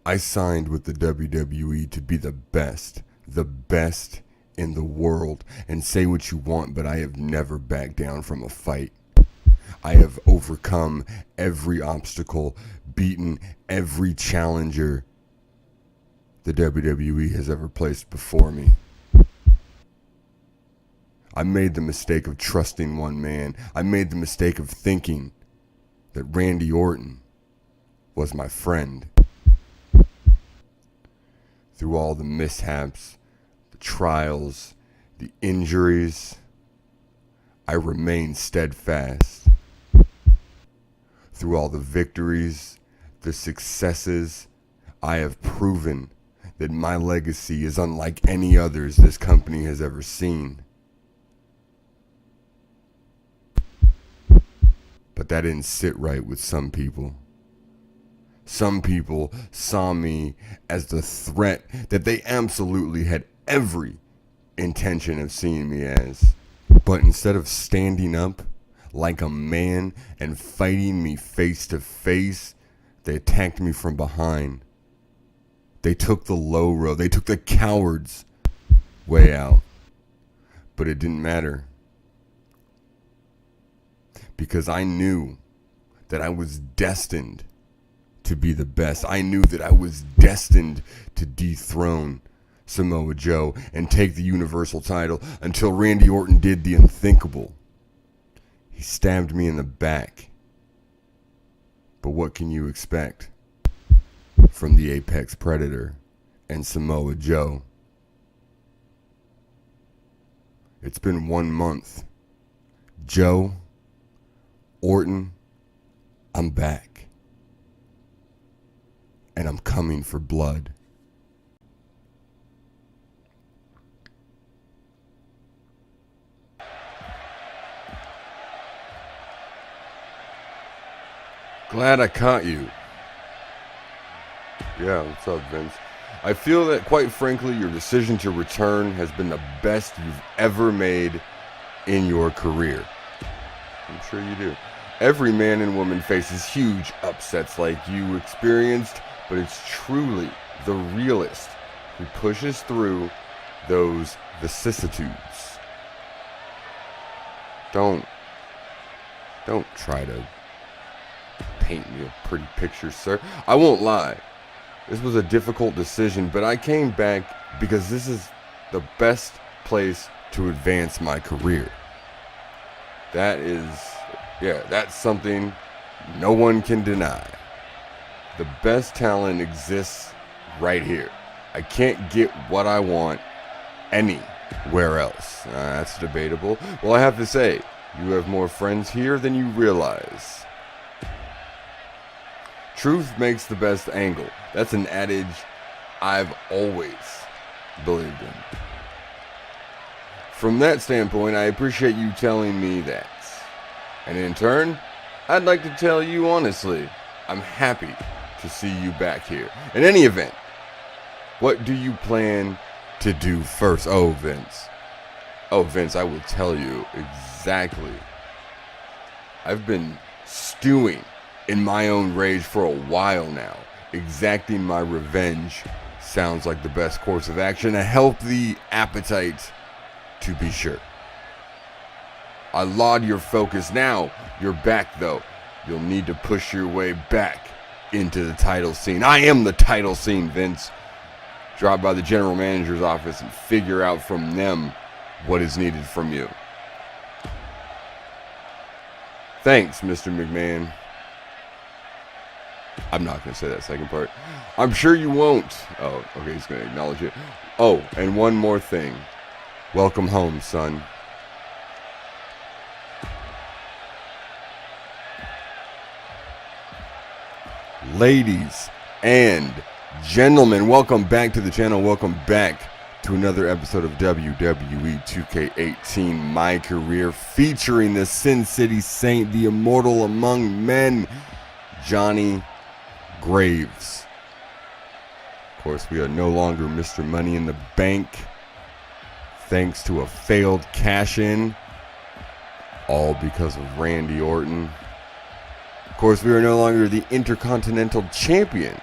I signed with the WWE to be the best in the world. And say what you want, but I have never backed down from a fight. I have overcome every obstacle, beaten every challenger the WWE has ever placed before me. I made the mistake of trusting one man. I made the mistake of thinking that Randy Orton was my friend. Through all the mishaps, the trials, the injuries, I remain steadfast. Through all the victories, the successes, I have proven that my legacy is unlike any others this company has ever seen. But that didn't sit right with some people. Some people saw me as the threat that they absolutely had every intention of seeing me as. But instead of standing up like a man and fighting me face to face, they attacked me from behind. They took the low road. They took the coward's way out. But it didn't matter. Because I knew that I was destined to be the best. I knew that I was destined to dethrone Samoa Joe and take the Universal title until Randy Orton did the unthinkable. He stabbed me in the back. But what can you expect from the Apex Predator and Samoa Joe? It's been 1 month. Joe, Orton, I'm back. And I'm coming for blood. Glad I caught you. Yeah, what's up, Vince? I feel that, quite frankly, your decision to return has been the best you've ever made in your career. I'm sure you do. Every man and woman faces huge upsets like you experienced, but it's truly the realist who pushes through those vicissitudes. Don't try to paint me a pretty picture, sir. I won't lie. This was a difficult decision, but I came back because this is the best place to advance my career. That's something no one can deny. The best talent exists right here. I can't get what I want anywhere else. That's debatable. Well, I have to say, you have more friends here than you realize. Truth makes the best angle. That's an adage I've always believed in. From that standpoint, I appreciate you telling me that. And in turn, I'd like to tell you honestly, I'm happy to see you back here. In any event, what do you plan to do first? Oh, Vince, I will tell you exactly. I've been stewing in my own rage for a while now. Exacting my revenge sounds like the best course of action. A healthy appetite, to be sure. I laud your focus. Now you're back, though. You'll need to push your way back into the title scene. I am the title scene, Vince. Drop by the general manager's office and figure out from them what is needed from you. Thanks, Mr. McMahon. I'm not going to say that second part. I'm sure you won't. Oh, okay, he's going to acknowledge it. Oh, and one more thing. Welcome home, son. Ladies and gentlemen, welcome back to the channel. Welcome back to another episode of WWE 2K18 MyCareer, featuring the Sin City Saint, the immortal among men, Johnny Graves. Of course, we are no longer Mr. Money in the Bank, thanks to a failed cash-in, all because of Randy Orton. Of course, we are no longer the Intercontinental Champion,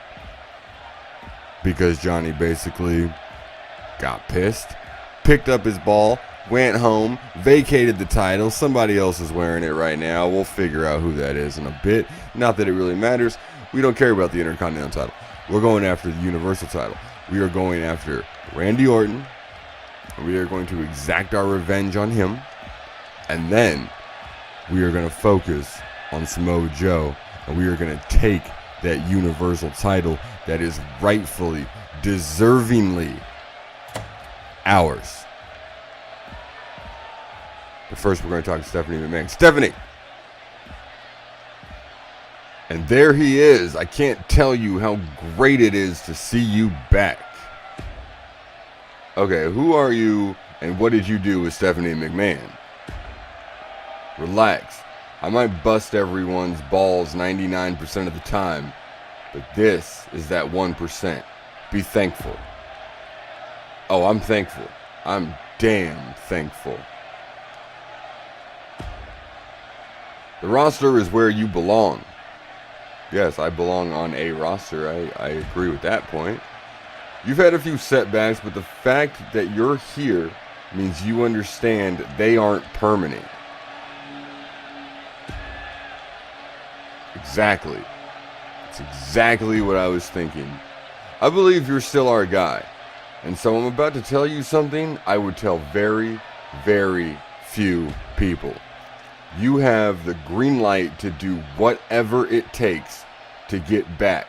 because Johnny basically got pissed, picked up his ball, went home, vacated the title. Somebody else is wearing it right now. We'll figure out who that is in a bit. Not that it really matters. We don't care about the Intercontinental title. We're going after the Universal title. We are going after Randy Orton. We are going to exact our revenge on him. And then we are going to focus on Samoa Joe. And we are going to take that Universal title that is rightfully, deservingly ours. But first, we're going to talk to Stephanie McMahon. Stephanie! And there he is. I can't tell you how great it is to see you back. Okay, who are you and what did you do with Stephanie McMahon? Relax. I might bust everyone's balls 99% of the time, but this is that 1%. Be thankful. Oh, I'm thankful. I'm damn thankful. The roster is where you belong. Yes, I belong on a roster. I agree with that point. You've had a few setbacks, but the fact that you're here means you understand they aren't permanent. Exactly. It's exactly what I was thinking. I believe you're still our guy. And so I'm about to tell you something I would tell very, very few people. You have the green light to do whatever it takes to get back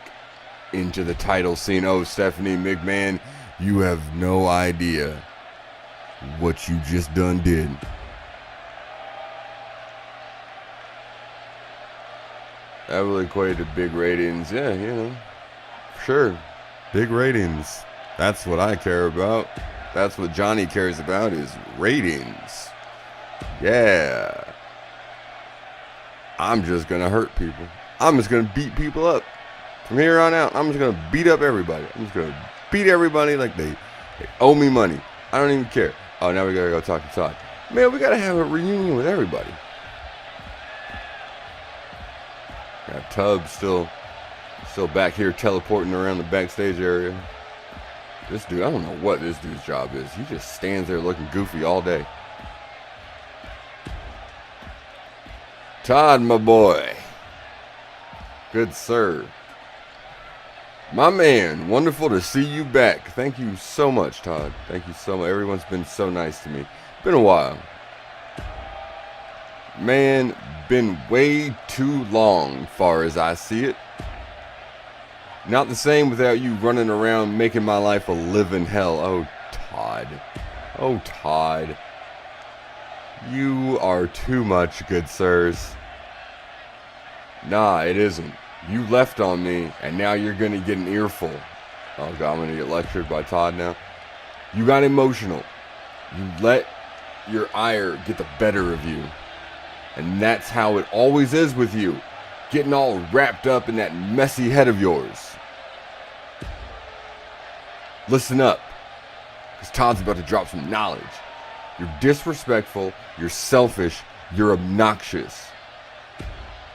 into the title scene. Oh, Stephanie McMahon, you have no idea what you just done did. That will equate to big ratings. Yeah, you know, sure. Big ratings. That's what I care about. That's what Johnny cares about, is ratings. Yeah. I'm just going to hurt people. I'm just going to beat people up. From here on out, I'm just going to beat up everybody. I'm just going to beat everybody like they owe me money. I don't even care. Oh, now we got to go talk to Todd. Man, we got to have a reunion with everybody. Got Tubbs still back here teleporting around the backstage area. This dude, I don't know what this dude's job is. He just stands there looking goofy all day. Todd, my boy. Good sir. My man, wonderful to see you back. Thank you so much, Todd. Thank you so much. Everyone's been so nice to me. Been a while. Man, been way too long, far as I see it. Not the same without you running around making my life a living hell. Oh, Todd. Oh, Todd. You are too much, good sirs. Nah, it isn't. You left on me, and now you're going to get an earful. Oh, God, I'm going to get lectured by Todd now. You got emotional. You let your ire get the better of you. And that's how it always is with you. Getting all wrapped up in that messy head of yours. Listen up, because Todd's about to drop some knowledge. You're disrespectful, you're selfish, you're obnoxious.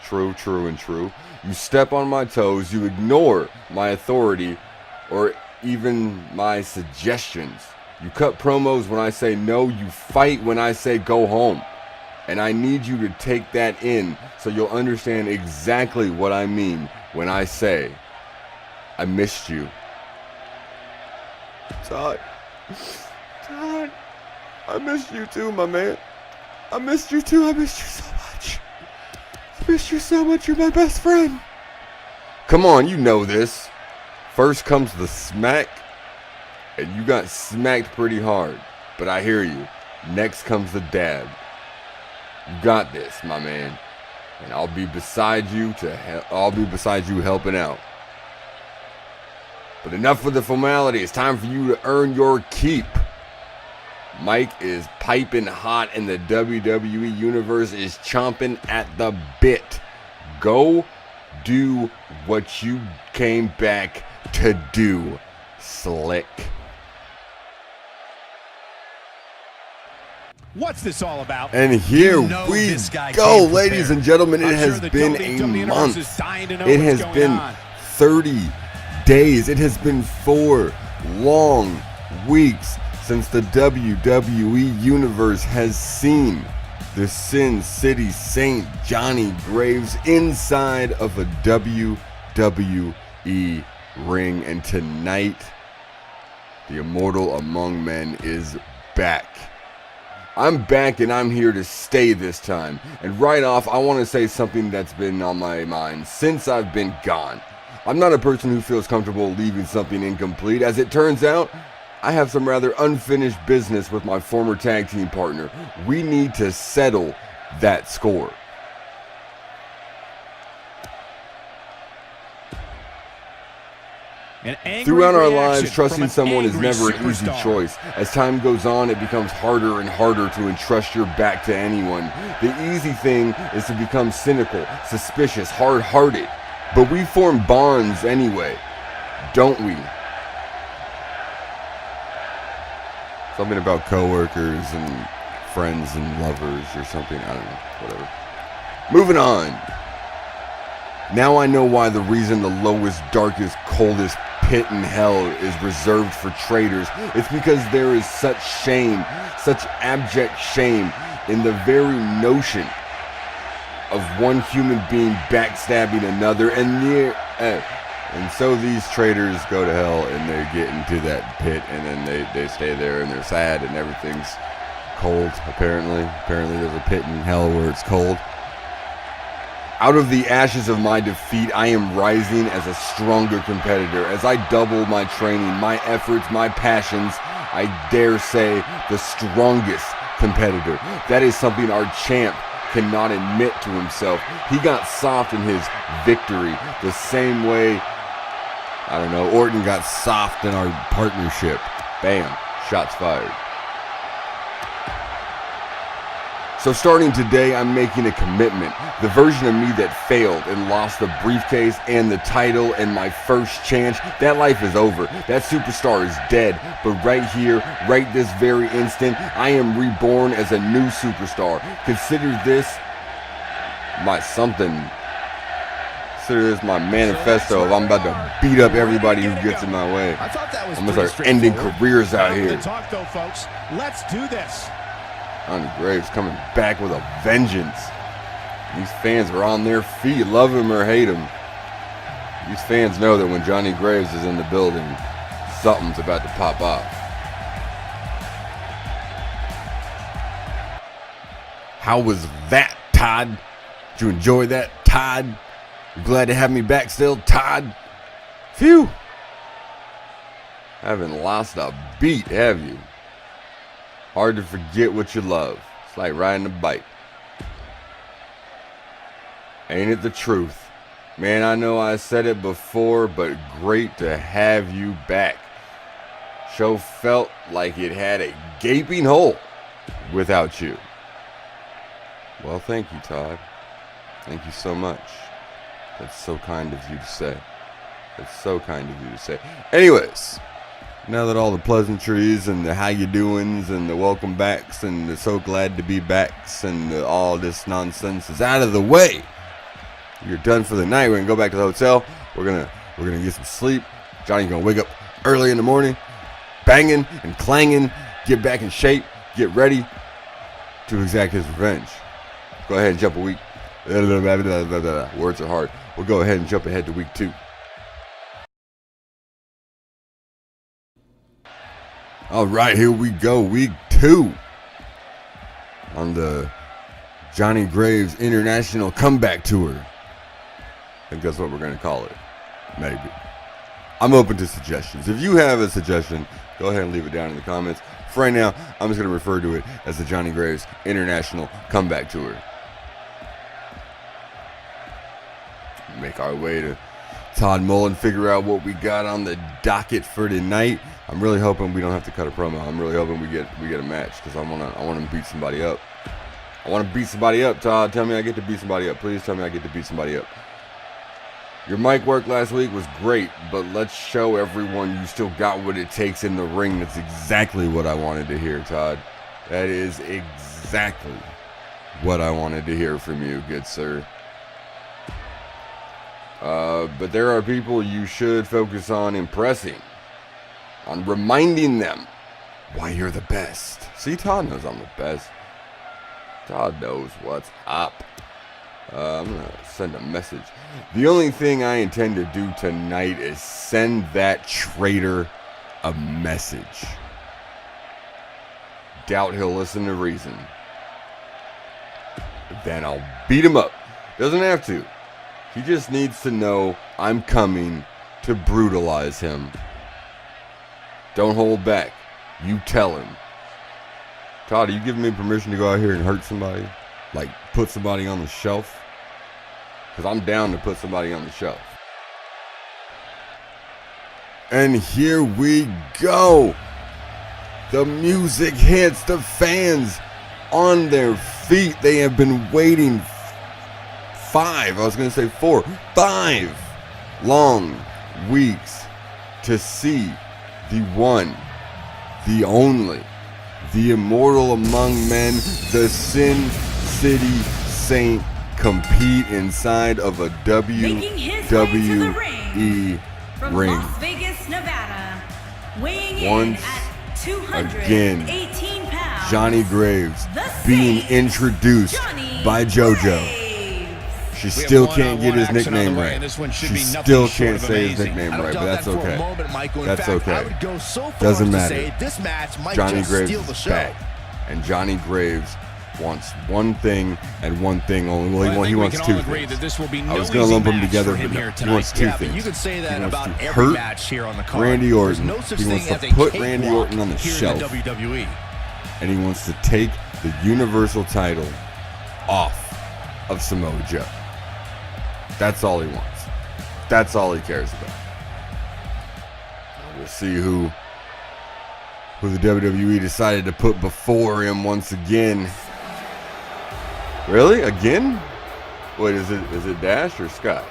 True, true, and true. You step on my toes, you ignore my authority or even my suggestions. You cut promos when I say no, you fight when I say go home. And I need you to take that in so you'll understand exactly what I mean when I say I missed you. Todd, I missed you too, my man. I missed you too. I missed you so much. I missed you so much. You're my best friend. Come on, you know this. First comes the smack, and you got smacked pretty hard. But I hear you. Next comes the dab. You got this, my man. And I'll be beside you helping out. But enough with the formality. It's time for you to earn your keep. Mike is piping hot and the WWE Universe is chomping at the bit. Go do what you came back to do, Slick. What's this all about? And here we go, ladies and gentlemen. It has been a month. It has been 30 days. It has been 4 long weeks since the WWE Universe has seen the Sin City Saint Johnny Graves inside of a WWE ring. And tonight, the Immortal Among Men is back. I'm back and I'm here to stay this time. And right off, I want to say something that's been on my mind since I've been gone. I'm not a person who feels comfortable leaving something incomplete. As it turns out, I have some rather unfinished business with my former tag team partner. We need to settle that score. Throughout our lives, trusting someone is never an easy choice. As time goes on, it becomes harder and harder to entrust your back to anyone. The easy thing is to become cynical, suspicious, hard-hearted. But we form bonds anyway, don't we? Something about coworkers and friends and lovers or something. I don't know. Whatever. Moving on. Now I know why the reason the lowest, darkest, coldest pit in hell is reserved for traitors. It's because there is such shame, such abject shame in the very notion of one human being backstabbing another. And so these traitors go to hell and they get into that pit and then they stay there and they're sad and everything's cold, apparently. Apparently there's a pit in hell where it's cold. Out of the ashes of my defeat, I am rising as a stronger competitor. As I double my training, my efforts, my passions, I dare say the strongest competitor. That is something our champ cannot admit to himself. He got soft in his victory the same way, I don't know, Orton got soft in our partnership. Bam, shots fired. So starting today, I'm making a commitment. The version of me that failed and lost the briefcase and the title and my first chance, that life is over. That superstar is dead. But right here, right this very instant, I am reborn as a new superstar. Consider this my something. Consider this my manifesto if I'm about to beat up everybody who gets in my way. I'm going to start ending careers out here. Let's do this. Johnny Graves coming back with a vengeance. These fans are on their feet, love him or hate him. These fans know that when Johnny Graves is in the building, something's about to pop off. How was that, Todd? Did you enjoy that, Todd? You glad to have me back still, Todd? Phew. Haven't lost a beat, have you? Hard to forget what you love. It's like riding a bike. Ain't it the truth? Man, I know I said it before, but great to have you back. Show felt like it had a gaping hole without you. Well, thank you, Todd. Thank you so much. That's so kind of you to say. That's so kind of you to say. Anyways. Now that all the pleasantries and the how you doings and the welcome backs and the so glad to be backs and all this nonsense is out of the way, you're done for the night. We're gonna go back to the hotel. We're gonna get some sleep. Johnny's gonna wake up early in the morning, banging and clanging, get back in shape, get ready to exact his revenge. Go ahead and jump a week. Words are hard. We'll go ahead and jump ahead to week 2. All right, here we go. Week 2 on the Johnny Graves International Comeback Tour. I think that's what we're going to call it. Maybe. I'm open to suggestions. If you have a suggestion, go ahead and leave it down in the comments. For right now, I'm just going to refer to it as the Johnny Graves International Comeback Tour. Make our way to Todd Mullen, figure out what we got on the docket for tonight. I'm really hoping we don't have to cut a promo. I'm really hoping we get a match because I want to beat somebody up. I want to beat somebody up, Todd. Tell me I get to beat somebody up. Please tell me I get to beat somebody up. Your mic work last week was great, but let's show everyone you still got what it takes in the ring. That's exactly what I wanted to hear, Todd. That is exactly what I wanted to hear from you, good sir. But there are people you should focus on impressing, on reminding them why you're the best. See, Todd knows I'm the best. Todd knows what's up. I'm going to send a message. The only thing I intend to do tonight is send that traitor a message. Doubt he'll listen to reason. Then I'll beat him up. Doesn't have to. He just needs to know I'm coming to brutalize him. Don't hold back. You tell him. Todd, are you giving me permission to go out here and hurt somebody? Like, put somebody on the shelf? Because I'm down to put somebody on the shelf. And here we go. The music hits, the fans on their feet. They have been waiting 5 long weeks to see the one, the only, the immortal among men, the Sin City Saint compete inside of a WWE from ring. Las Vegas, Nevada, weighing Once in at 218 pounds, Johnny Graves the being Saint, introduced Johnny by JoJo. Graves. She still can't get his nickname right. She still can't say his nickname right, but that's okay. That's okay. Doesn't matter. Johnny Graves is back, and Johnny Graves wants one thing and one thing only. Well, he wants two things. I was going to lump them together, but no, he wants two things. You could say that He wants about to every hurt match here on the card. Randy Orton. There's no such He wants thing to as a put Randy cakewalk Orton on the here in shelf. WWE. And he wants to take the Universal title off of Samoa Joe. That's all he wants. That's all he cares about. We'll see who the WWE decided to put before him once again. Really? Again? Wait, is it Dash or Scott?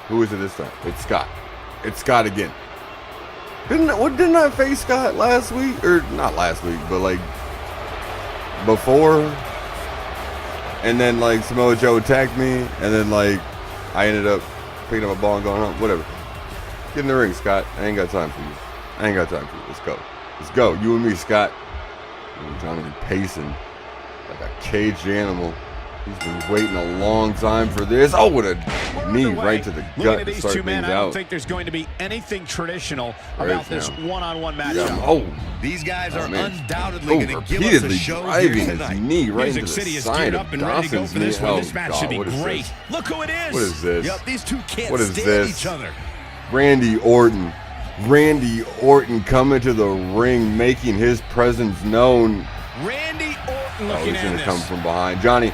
Who is it this time? It's Scott. It's Scott again. Didn't I face Scott last week? Or not last week, but like before? And then like Samoa Joe attacked me, and then like I ended up picking up a ball and going home. Whatever. Get in the ring, Scott. I ain't got time for you. I ain't got time for you. Let's go. Let's go. You and me, Scott. Johnny pacing like a caged animal. He's been waiting a long time for this. Oh, what a knee right to the gut to start things I don't out. think there's going to be anything traditional about this one-on-one matchup. Oh, These guys are man. undoubtedly going to give us a Repeatedly show driving here his tonight. knee right Music into City the is side geared of up and ready to go Dawson's for knee. this one. Oh, This match should God, be what is great. this? Look who it is. What is this? Yep, these two can't What is stand this? each other. Randy Orton. Randy Orton coming to the ring, making his presence known. Randy Orton Oh, looking he's at going to this. come from behind. Johnny,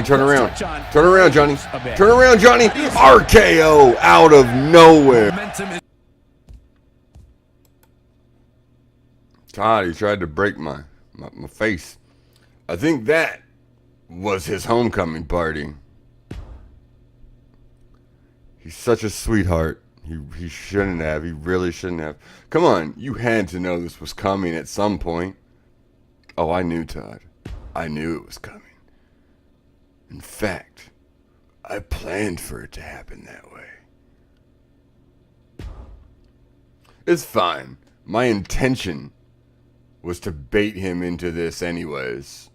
turn around. touch on Turn around, Johnny. a bit. Turn around, Johnny. RKO out of nowhere. Momentum is God, he tried to break my face. I think that was his homecoming party. He's such a sweetheart. He shouldn't have. He really shouldn't have. Come on, you had to know this was coming at some point. Oh, I knew, Todd. I knew it was coming. In fact, I planned for it to happen that way. It's fine. My intention was to bait him into this anyways.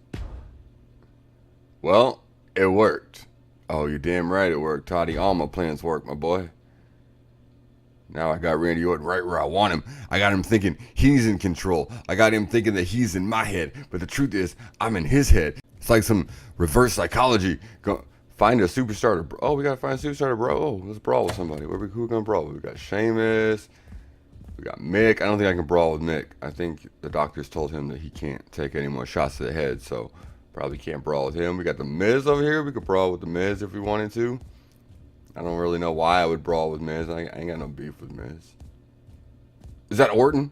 Well, it worked. Oh, you're damn right it worked, Toddy. All my plans work, my boy. Now I got Randy Orton right where I want him. I got him thinking he's in control. I got him thinking that he's in my head. But the truth is, I'm in his head. It's like some reverse psychology. Go find a superstar. Oh, we got to find a superstar, bro. Oh, let's brawl with somebody. Who we going to brawl with? We got Sheamus. We got Mick. I don't think I can brawl with Mick. I think the doctors told him that he can't take any more shots to the head. So probably can't brawl with him. We got the Miz over here. We could brawl with the Miz if we wanted to. I don't really know why I would brawl with Miz. I ain't got no beef with Miz. Is that Orton?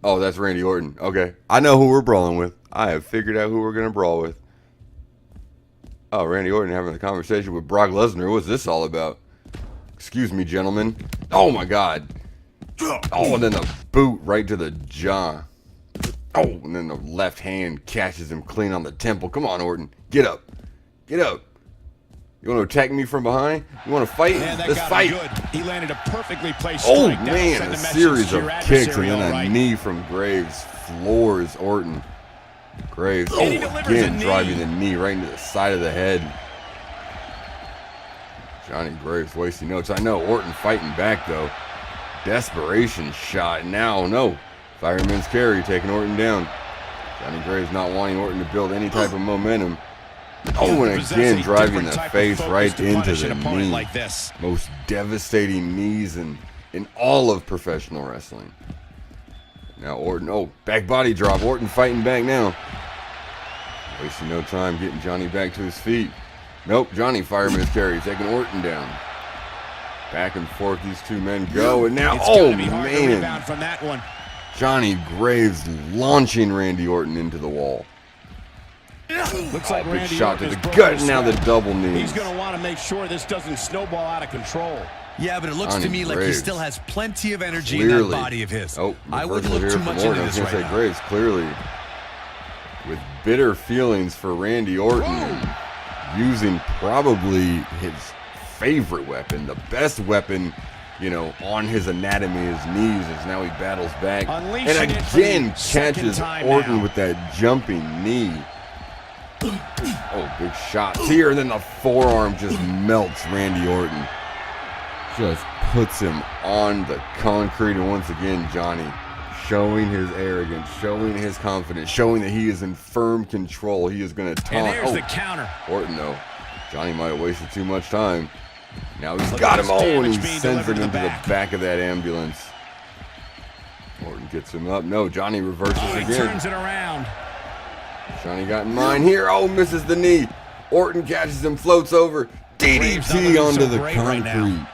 Oh, that's Randy Orton. Okay. I know who we're brawling with. I have figured out who we're going to brawl with. Oh, Randy Orton having a conversation with Brock Lesnar. What's this all about? Excuse me, gentlemen. Oh, my God. Oh, and then the boot right to the jaw. Oh, and then the left hand catches him clean on the temple. Come on, Orton. Get up. Get up. You want to attack me from behind? You want to fight? Man, that Let's got fight. him good. He landed a perfectly placed Oh, strike. That'll man, send a message series to of your kicks and adversary, then all a right. knee from Graves floors Orton. Graves, And he delivers a again, knee. driving the knee right into the side of the head. Johnny Graves wasting notes. I know, Orton fighting back, though. Desperation shot. Now, no. Fireman's carry, taking Orton down. Johnny Graves not wanting Orton to build any type of momentum. Oh, and again, driving the face right into the knee. Like this. Most devastating knees in all of professional wrestling. Now Orton, oh, back body drop. Orton fighting back now. Wasting no time getting Johnny back to his feet. Nope, Johnny fireman's carry, taking Orton down. Back and forth these two men go, and now, oh man, from that one. Johnny Graves launching Randy Orton into the wall. Looks like Big Randy shot to Orton the is gut, broken now the sweat. double knee. He's going to want to make sure this doesn't snowball out of control. Yeah, but it looks Johnny to me like he Graves. still has plenty of energy Clearly. in that body of his. Oh, I wouldn't reversal look here too from much Orton. into this I was right gonna say now. Graves clearly with bitter feelings for Randy Orton, using probably his favorite weapon, the best weapon, you know, on his anatomy, his knees, as now he battles back. Unleashing And it for the again second catches time Orton now. with that jumping knee. Oh, big shots here, and then the forearm just melts Randy Orton. Just puts him on the concrete, and once again, Johnny showing his arrogance, showing his confidence, showing that he is in firm control. He is going to taunt. And there's the counter. Orton, though. Johnny might have wasted too much time. Now he's got him. Oh, and he sends him into the back of that ambulance. Orton gets him up. No, Johnny reverses He again. turns it around. Johnny got in mind here. Oh, misses the knee. Orton catches him, floats over. DDT onto the concrete.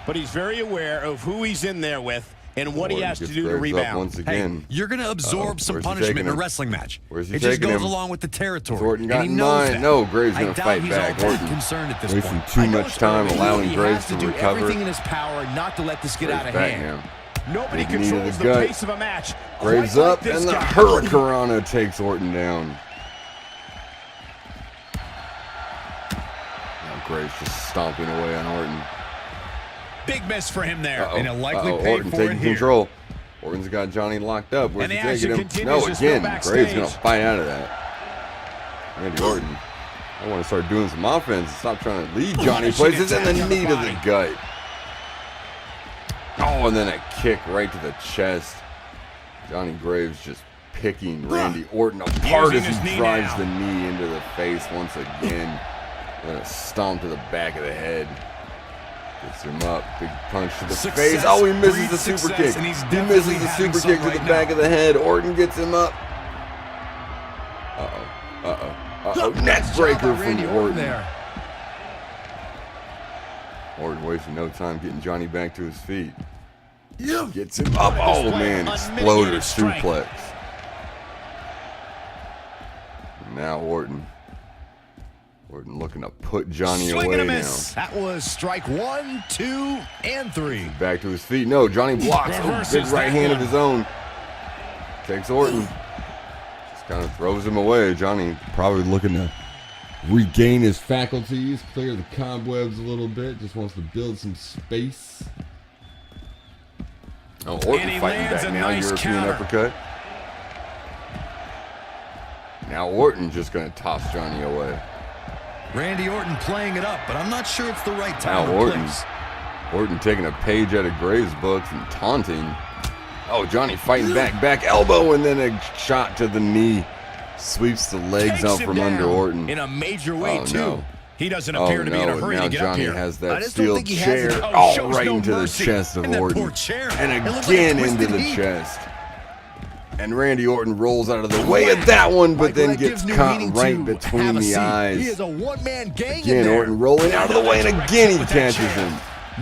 But he's very aware of who he's in there with and what he Orton has to gets do to Graves up rebound. once again. You're going to absorb some Where's he punishment taking in a him? wrestling match. Where's he it just taking goes him? along with the territory. Orton got and he in knows mind. that. No, Graves I going to doubt fight he's back. all that Orton concerned at this wasting point. too much time allowing He Graves has to do recover. everything in his power not to let this get out of back hand. now. Nobody Big knee to controls the the gut. pace of a match. Graves quite up, like this and the guy. Hurricanrana takes Orton down. Now Graves just stomping away on Orton. Big miss for him there. Uh-oh. And he'll likely pay Orton for taking it here. control. Orton's got Johnny locked up. Where's And he the action taking him? continues No, as still again, backstage. Graves going to fight out of that. Randy Orton, I want to start doing some offense and stop trying to lead Johnny places. And the knee to the gut. Oh, and then a kick right to the chest. Johnny Graves just picking Randy Orton apart as Using his he knee drives now. the knee into the face once again. And a stomp to the back of the head. Gets him up. Big punch to the Success face. Oh, he misses the breeds super success, kick. and he's He definitely misses the having super kick some to the right back now. of the head. Orton gets him up. Neck breaker from Orton. Orton wasting no time getting Johnny back to his feet. Gets him up. Oh, man. Exploder suplex. Now Orton. Orton looking to put Johnny Swing away and a now. miss. That was strike 1, 2, and 3. Back to his feet. No, Johnny blocks. Oh, Reverses big right that hand of one. his own. Takes Orton. Just kind of throws him away. Johnny probably looking to regain his faculties, clear the cobwebs a little bit. Just wants to build some space. Oh, And Orton he fighting lands back a now. nice European counter. uppercut. Now Orton just going to toss Johnny away. Randy Orton playing it up, but I'm not sure it's the right Now time or Orton. place. Orton taking a page out of Graves' books and taunting. Oh, Johnny fighting back, back elbow, and then a shot to the knee. Sweeps the legs Takes out him from under down Orton. in a major way, Oh, too. no. He doesn't Oh, appear to be in a no, hurry now to get Johnny up here. has I that just don't steel think he has chair. it. Oh, shows right no into mercy. the chest of And that Orton. poor chair. And It looked like a again into twisted the knee. chest. And Randy Orton rolls out of the way of that one, but then Michael, that gets gives new caught meaning right to between have a the seat. eyes. He is a one-man gang in Again, there. Orton rolling out of the way, and again he catches him.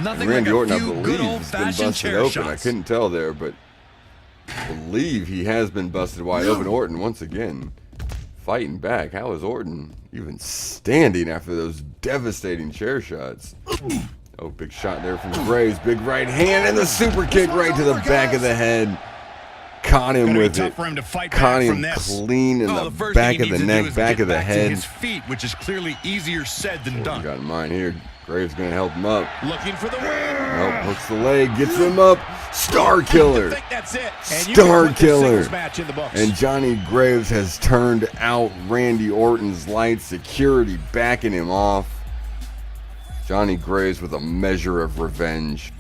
Nothing And Randy like a Orton, I few believe, good has been old-fashioned busted chair open. I shots. couldn't tell there, but I believe he has been busted wide open. Orton, once again, fighting back. How is Orton even standing after those devastating chair shots? Oh, big shot there from Graves. Big right hand and the super kick right to the back of the head. caught him with it. For him to fight Caught back him from this. clean in the back of the neck, back of the head. His feet, which is clearly easier said than done. Got in mind here. Graves gonna help him up. Looking for the win. Nope, hooks the leg, gets him up. Star killer. I think that's it. And Star killer. Match in the books. And Johnny Graves has turned out Randy Orton's lights. Security backing him off. Johnny Graves with a measure of revenge.